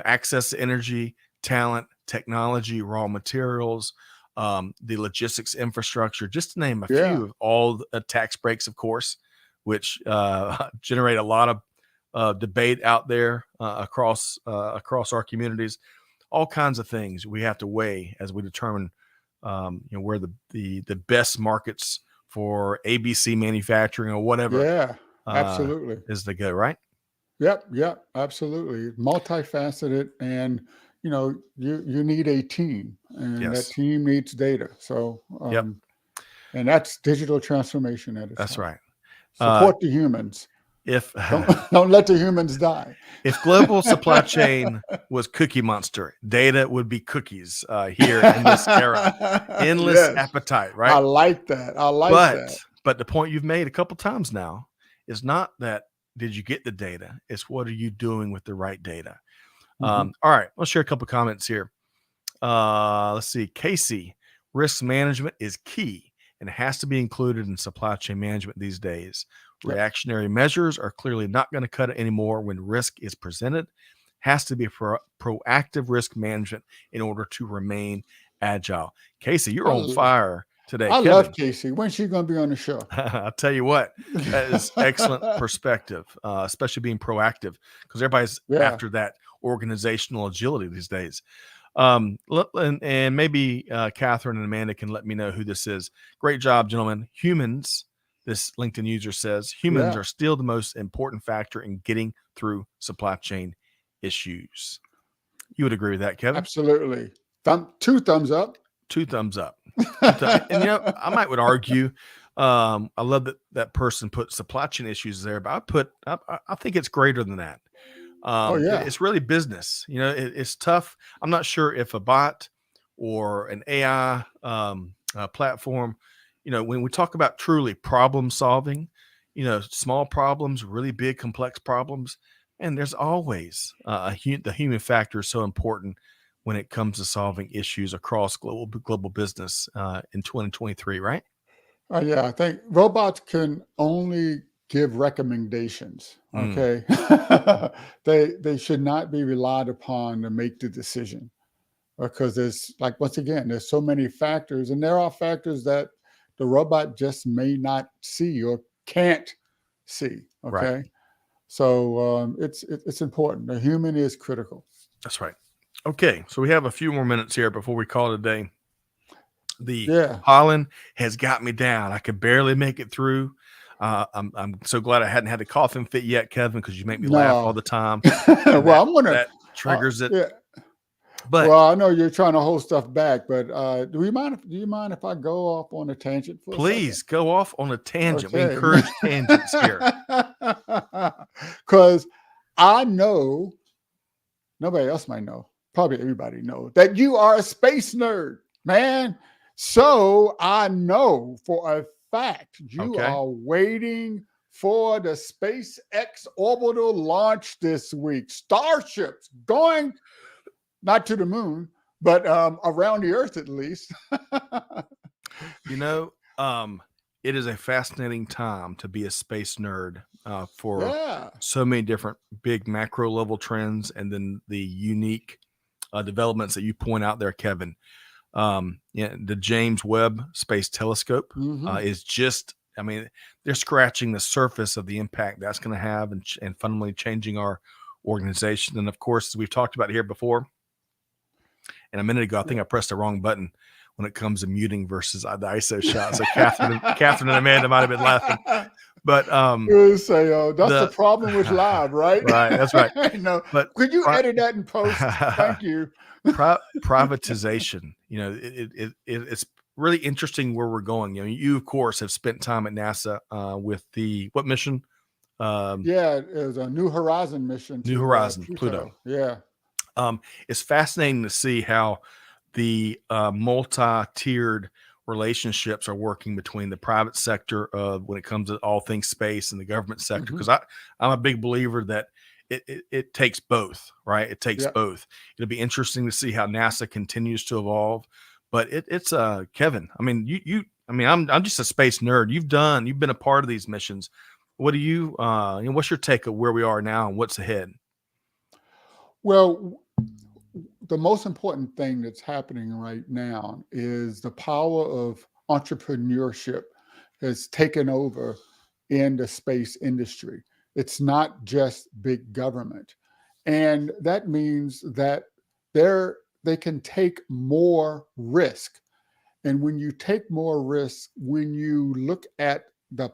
Speaker 1: access to energy, talent, technology, raw materials, the logistics infrastructure, just to name a few of all the tax breaks, of course, which generate a lot of debate out there across our communities. All kinds of things we have to weigh as we determine, where the best markets for ABC manufacturing or whatever.
Speaker 2: Yeah, absolutely.
Speaker 1: Is to go, right?
Speaker 2: Yep, absolutely. Multifaceted, and you need a team, and that team needs data. So, and that's digital transformation at its
Speaker 1: That's
Speaker 2: heart.
Speaker 1: right.
Speaker 2: Support the humans.
Speaker 1: If
Speaker 2: don't let the humans die.
Speaker 1: If global supply chain was Cookie Monster, data would be cookies here in this era. Endless appetite, right?
Speaker 2: I like that. that.
Speaker 1: But the point you've made a couple times now is not that did you get the data? It's what are you doing with the right data? All right, let's share a couple comments here. Let's see. Casey, risk management is key and has to be included in supply chain management these days. Reactionary measures are clearly not going to cut it anymore when risk is presented. Has to be proactive risk management in order to remain agile. Casey, you're on fire today.
Speaker 2: I love Casey. When's she going to be on the show?
Speaker 1: I'll tell you what, that is excellent perspective, especially being proactive, because everybody's after that organizational agility these days. And maybe Catherine and Amanda can let me know who this is. Great job, gentlemen. Humans, this LinkedIn user says, humans are still the most important factor in getting through supply chain issues. You would agree with that, Kevin?
Speaker 2: Absolutely. Two thumbs up.
Speaker 1: 2 thumbs up. And I would argue, I love that person put supply chain issues there, but I think it's greater than that. It's really business. It's tough. I'm not sure if a bot or an AI platform, when we talk about truly problem solving, small problems, really big, complex problems, and there's always the human factor is so important when it comes to solving issues across global business in 2023, right?
Speaker 2: I think robots can only give recommendations. Okay. They should not be relied upon to make the decision, because there's so many factors, and there are factors that the robot just may not see or can't see. Okay. Right. So it's important. The human is critical.
Speaker 1: That's right. Okay. So we have a few more minutes here before we call it a day. The pollen has got me down. I could barely make it through. I'm so glad I hadn't had a coughing fit yet, Kevin, because you make me laugh all the time.
Speaker 2: Well, I'm wondering
Speaker 1: that triggers it.
Speaker 2: Yeah.
Speaker 1: But
Speaker 2: I know you're trying to hold stuff back, but do you mind if I go off on a tangent for
Speaker 1: please
Speaker 2: a
Speaker 1: go off on a tangent. Okay. We encourage tangents here.
Speaker 2: Because I know, nobody else might know, probably everybody knows, that you are a space nerd, man. So I know for a fact you are waiting for the SpaceX orbital launch this week. Starships going not to the moon, but around the Earth at least.
Speaker 1: It is a fascinating time to be a space nerd for so many different big macro level trends, and then the unique developments that you point out there, Kevin. The James Webb Space Telescope is just, they're scratching the surface of the impact that's going to have and fundamentally changing our organization. And of course, as we've talked about here before, and a minute ago, I think I pressed the wrong button when it comes to muting versus the ISO shot. So Catherine and Amanda might have been laughing. But
Speaker 2: that's the problem with live, right?
Speaker 1: Right, that's right.
Speaker 2: But could you edit that in post? Thank you.
Speaker 1: Privatization, it's really interesting where we're going. You of course have spent time at NASA with what mission?
Speaker 2: Yeah, it was a New Horizon mission
Speaker 1: New
Speaker 2: to
Speaker 1: Horizon,
Speaker 2: Pluto. Yeah.
Speaker 1: It's fascinating to see how the multi-tiered relationships are working between the private sector when it comes to all things space and the government sector.
Speaker 2: Mhm.
Speaker 1: Because I'm a big believer that it takes both, right? It takes
Speaker 2: Yeah.
Speaker 1: both. It'll be interesting to see how NASA continues to evolve. But it's Kevin. I mean, I'm just a space nerd. You've been a part of these missions. What do what's your take of where we are now and what's ahead?
Speaker 2: Well, the most important thing that's happening right now is the power of entrepreneurship has taken over in the space industry. It's not just big government. And that means that they can take more risk. And when you take more risk, when you look at the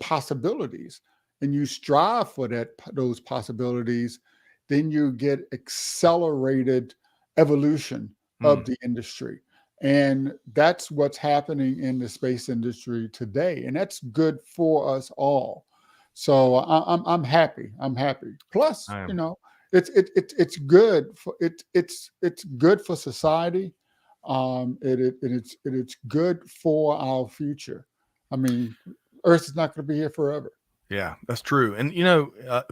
Speaker 2: possibilities and you strive for those possibilities, then you get accelerated evolution of the industry. And that's what's happening in the space industry today. And that's good for us all. So I'm happy. I'm happy. Plus,
Speaker 1: I
Speaker 2: you
Speaker 1: am.
Speaker 2: know, it's good for it's good for society. It's good for our future. I mean, Earth is not going to be here forever.
Speaker 1: Yeah, that's true. And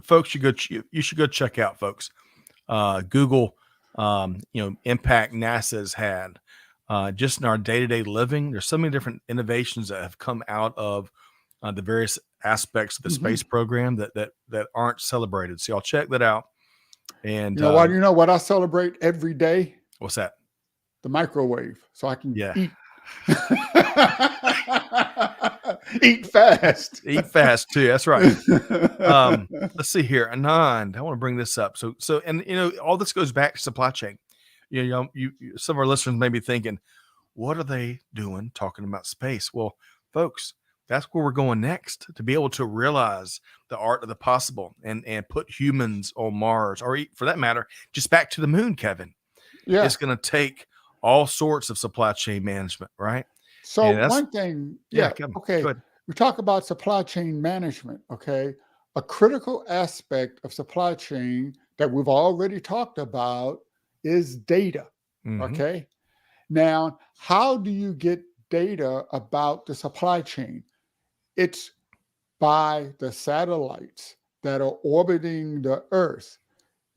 Speaker 1: folks, you should go check out, folks. Google, impact NASA's had just in our day-to-day living. There's so many different innovations that have come out of the various aspects of the space program that aren't celebrated. So y'all check that out. And
Speaker 2: You know what I celebrate every day?
Speaker 1: what's that?
Speaker 2: The microwave, so I can
Speaker 1: Yeah.
Speaker 2: eat. Eat fast.
Speaker 1: Eat fast too. That's right. Let's see here. Anand, I want to bring this up. So, and all this goes back to supply chain. Some of our listeners may be thinking, what are they doing talking about space? Well, folks, that's where we're going next, to be able to realize the art of the possible and put humans on Mars, or for that matter, just back to the moon, Kevin.
Speaker 2: Yeah.
Speaker 1: It's going to take all sorts of supply chain management, right?
Speaker 2: So one thing,
Speaker 1: Kevin,
Speaker 2: okay.
Speaker 1: go ahead.
Speaker 2: We talk about supply chain management, okay? A critical aspect of supply chain that we've already talked about is data, okay? Now, how do you get data about the supply chain? It's by the satellites that are orbiting the Earth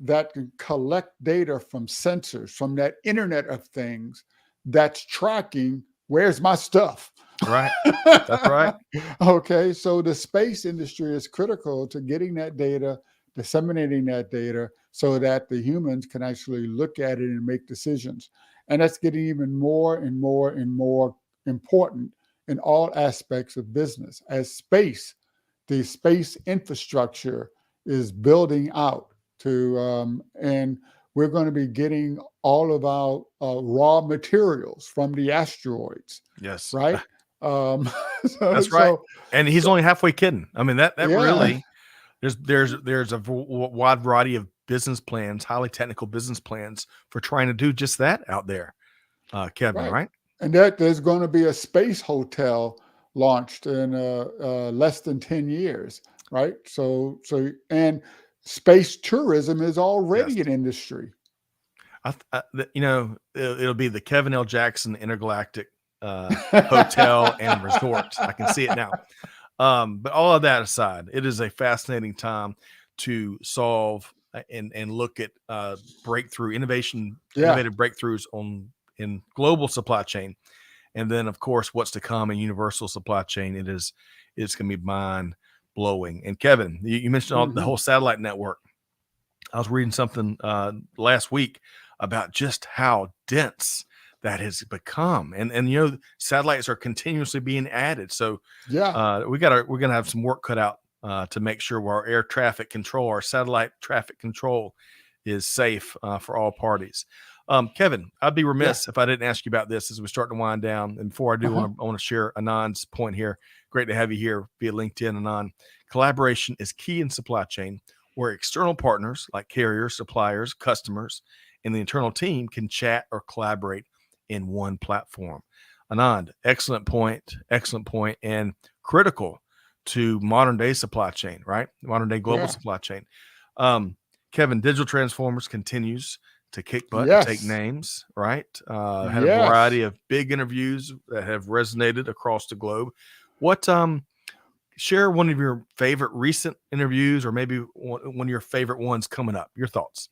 Speaker 2: that can collect data from sensors, from that Internet of Things that's tracking where's my stuff.
Speaker 1: Right. That's right.
Speaker 2: Okay. So the space industry is critical to getting that data, disseminating that data so that the humans can actually look at it and make decisions. And that's getting even more and more and more important in all aspects of business. As the space infrastructure is building out and we're going to be getting all of our raw materials from the asteroids.
Speaker 1: Yes.
Speaker 2: Right.
Speaker 1: That's right. And he's only halfway kidding. I mean, that really, there's a wide variety of business plans, highly technical business plans for trying to do just that out there, Kevin. Right.
Speaker 2: And there's going to be a space hotel launched in less than 10 years. Right. And space tourism is already an industry.
Speaker 1: It'll be the Kevin L. Jackson Intergalactic Hotel and Resort. I can see it now. But all of that aside, it is a fascinating time to solve and look at innovative breakthroughs in global supply chain. And then, of course, what's to come in universal supply chain. It's going to be mind blowing. And Kevin, you mentioned the whole satellite network. I was reading something last week about just how dense that has become, and satellites are continuously being added. So we're gonna have some work cut out to make sure our air traffic control, our satellite traffic control, is safe for all parties. Kevin, I'd be remiss if I didn't ask you about this as we start to wind down. And before I do, I want to share Anand's point here. Great to have you here via LinkedIn, Anand. Collaboration is key in supply chain, where external partners like carriers, suppliers, customers, and the internal team can chat or collaborate in one platform. Anand, excellent point, and critical to modern day supply chain, right? Modern day global
Speaker 2: Yeah.
Speaker 1: supply chain. Kevin, Digital Transformers continues to kick butt and take
Speaker 2: Yes.
Speaker 1: names, right? Had a
Speaker 2: Yes.
Speaker 1: variety of big interviews that have resonated across the globe. What share one of your favorite recent interviews, or maybe one of your favorite ones coming up? Your thoughts.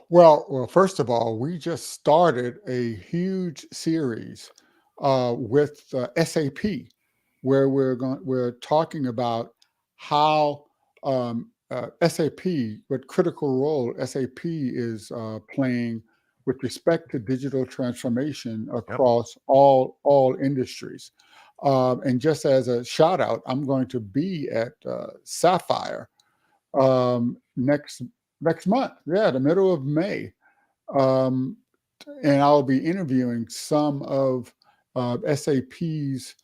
Speaker 2: Well, first of all, we just started a huge series with SAP, where we're talking about how SAP, what critical role SAP is playing with respect to digital transformation across all industries. And just as a shout out, I'm going to be at Sapphire next month. Yeah, the middle of May. Um, and I'll be interviewing some of SAP's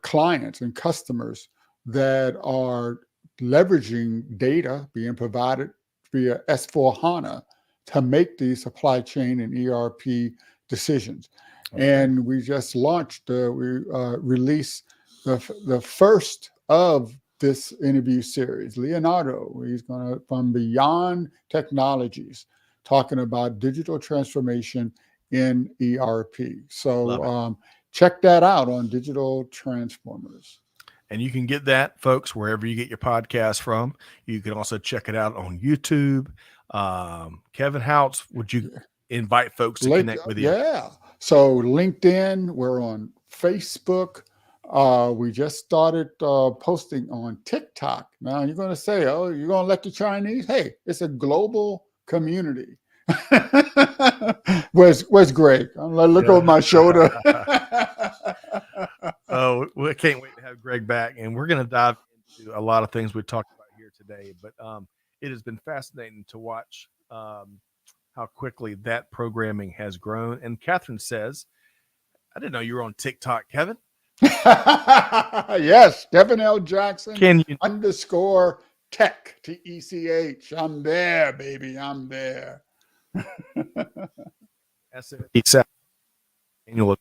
Speaker 2: clients and customers that are leveraging data being provided via S4HANA to make these supply chain and ERP decisions.
Speaker 1: Okay.
Speaker 2: And we just launched, we released the first of this interview series. Leonardo, he's going to, from Beyond Technologies, talking about digital transformation in ERP. So check that out on Digital Transformers.
Speaker 1: And you can get that, folks, wherever you get your podcast from. You can also check it out on YouTube. Kevin, how else would you invite folks to connect with you?
Speaker 2: Yeah. So LinkedIn, we're on Facebook. We just started posting on TikTok. Now you're going to say, oh, you're going to let the Chinese? Hey, it's a global community. Where's Greg? I'm gonna look over my shoulder.
Speaker 1: Oh, we can't wait to have Greg back, and we're going to dive into a lot of things we talked about here today. But it has been fascinating to watch how quickly that programming has grown. And Catherine says, "I didn't know you were on TikTok, Kevin."
Speaker 2: Yes, Kevin L. Jackson
Speaker 1: Can you
Speaker 2: _ tech TECH? I'm there, baby. I'm there.
Speaker 1: Annual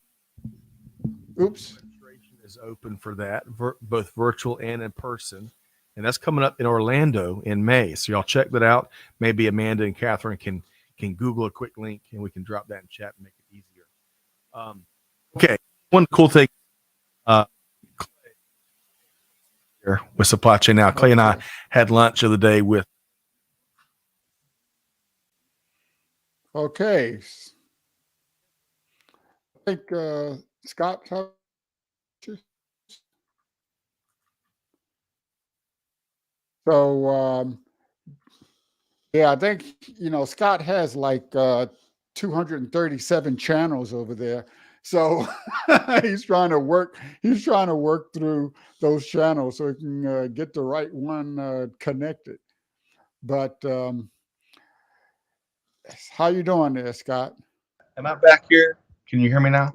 Speaker 2: Oops.
Speaker 1: registration is open for that, both virtual and in person, and that's coming up in Orlando in May. So y'all check that out. Maybe Amanda and Catherine can Google a quick link, and we can drop that in chat and make it easier. Okay, one cool thing here with Supply Chain Now. Clay and I had lunch the other day with.
Speaker 2: Okay. I think Scott. So yeah, I think Scott has like 237 channels over there. So he's trying to work through those channels so he can get the right one connected. But how you doing there, Scott?
Speaker 1: Am I back here? Can you hear me now?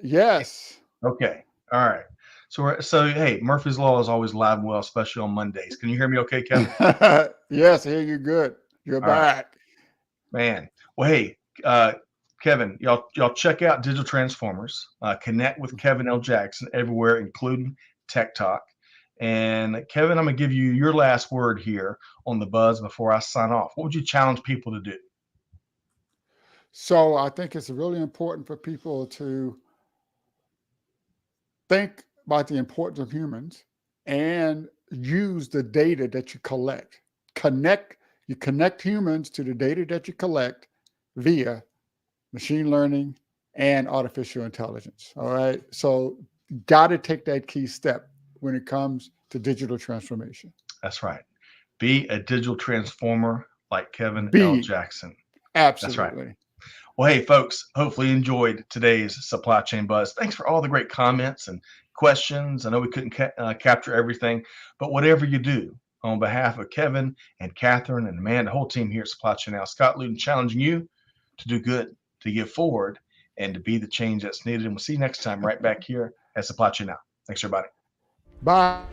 Speaker 2: Yes.
Speaker 1: Okay. All right. So hey, Murphy's Law is always live and well, especially on Mondays. Can you hear me okay, Kevin?
Speaker 2: Yes, I hear you good. You're back.
Speaker 1: Man. Well, hey, Kevin, y'all check out Digital Transformers. Connect with Kevin L. Jackson everywhere, including Tech Talk. And Kevin, I'm gonna give you your last word here on the buzz before I sign off. What would you challenge people to do?
Speaker 2: So I think it's really important for people to think about the importance of humans and use the data that you collect. You connect humans to the data that you collect via machine learning and artificial intelligence. All right. So got to take that key step when it comes to digital transformation.
Speaker 1: That's right. Be a digital transformer like Kevin L. Jackson.
Speaker 2: Absolutely.
Speaker 1: That's right. Well, hey, folks, hopefully you enjoyed today's Supply Chain Buzz. Thanks for all the great comments and questions. I know we couldn't capture everything, but whatever you do, on behalf of Kevin and Catherine and Amanda, the whole team here at Supply Chain Now, Scott Luton challenging you to do good, to give forward, and to be the change that's needed. And we'll see you next time right back here at Supply Chain Now. Thanks, everybody.
Speaker 2: Bye.